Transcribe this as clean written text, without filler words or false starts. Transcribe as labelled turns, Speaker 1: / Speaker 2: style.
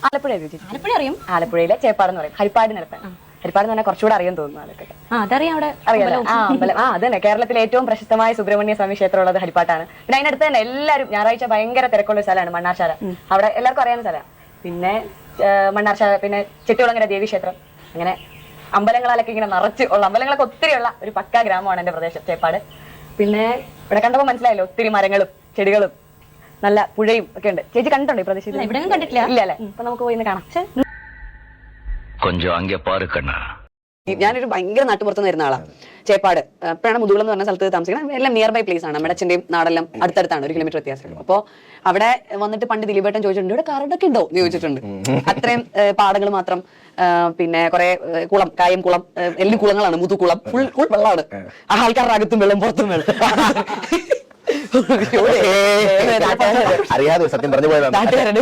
Speaker 1: ആലപ്പുഴ ചേച്ചി.
Speaker 2: ആലപ്പുഴ അറിയും.
Speaker 1: ആലപ്പുഴയിലെ ചേപ്പാട് എന്ന് പറയും. ഹരിപ്പാട് നിലത്താണ്. ഹരിപ്പാട് എന്ന് പറഞ്ഞാൽ കുറച്ചുകൂടെ അറിയാൻ തോന്നുന്നു ആലൊക്കെ.
Speaker 2: അതറിയാം. അവിടെ
Speaker 1: അറിയാലോ. അമ്പലം. അതന്നെ കേരളത്തിലെ ഏറ്റവും പ്രശസ്തമായ സുബ്രഹ്മണ്യ സ്വാമി ക്ഷേത്രം ഉള്ളത് ഹരിപ്പാട്ടാണ്. പിന്നെ അതിനടുത്ത് തന്നെ എല്ലാവരും ഞായറാഴ്ച ഭയങ്കര തിരക്കുള്ള ഒരു സ്ഥലമാണ് മണ്ണാർശാല. അവിടെ എല്ലാവർക്കും അറിയാവുന്ന സ്ഥലമാണ്. പിന്നെ മണ്ണാർശാല, പിന്നെ ചെട്ടികുളങ്ങര ദേവീക്ഷേത്രം, അങ്ങനെ അമ്പലങ്ങളാലൊക്കെ ഇങ്ങനെ നിറച്ച് ഉള്ള അമ്പലങ്ങളൊക്കെ ഒത്തിരി ഉള്ള ഒരു പക്കാ ഗ്രാമമാണ് എന്റെ പ്രദേശം ചേപ്പാട്. പിന്നെ ഇവിടെ കണ്ടപ്പോൾ മനസ്സിലായല്ലോ, ഒത്തിരി മരങ്ങളും ചെടികളും നല്ല പുഴയും ഒക്കെ ഉണ്ട്. ചേച്ചി കണ്ടിട്ടുണ്ടോ ഈ പ്രദേശത്ത്?
Speaker 2: എവിടെയും കണ്ടിട്ടില്ല.
Speaker 1: ഇല്ല അല്ലേ? അപ്പൊ നമുക്ക് പോയി കാണാം. ഞാനൊരു ഭയങ്കര നാട്ടുപുറത്തുനിന്ന് വരുന്ന ആളാണ്. ചേപ്പാട് ഇപ്പോഴാണ് മുതുകുളം എന്ന് പറഞ്ഞ സ്ഥലത്ത് താമസിക്കുന്നത്. എല്ലാം നിയർ ബൈ പ്ലേസ് ആണ്. നമ്മുടെ അച്ഛന്റെയും നാടെല്ലാം അടുത്തടുത്താണ്, 1 കിലോമീറ്റർ വ്യത്യാസമുള്ളൂ. അപ്പോൾ അവിടെ വന്നിട്ട് പണ്ട് ദിലീപേട്ടൻ ചോദിച്ചിട്ടുണ്ട്, ഇവിടെ കറടൊക്കെ ഉണ്ടോ എന്ന് ചോദിച്ചിട്ടുണ്ട്. അത്രയും പാടങ്ങൾ മാത്രം. പിന്നെ കുറെ കുളം, കായം കുളം, എല്ലാം കുളങ്ങളാണ്. മുതുകുളം ഫുൾ വെള്ളമാണ്. ആൾക്കാരുടെ അകത്തും വെള്ളം പുറത്തും വെള്ളം.
Speaker 3: അറിയാതെ സത്യം പറഞ്ഞു പോയതാണ്.
Speaker 1: നാട്ടുകാരുടെ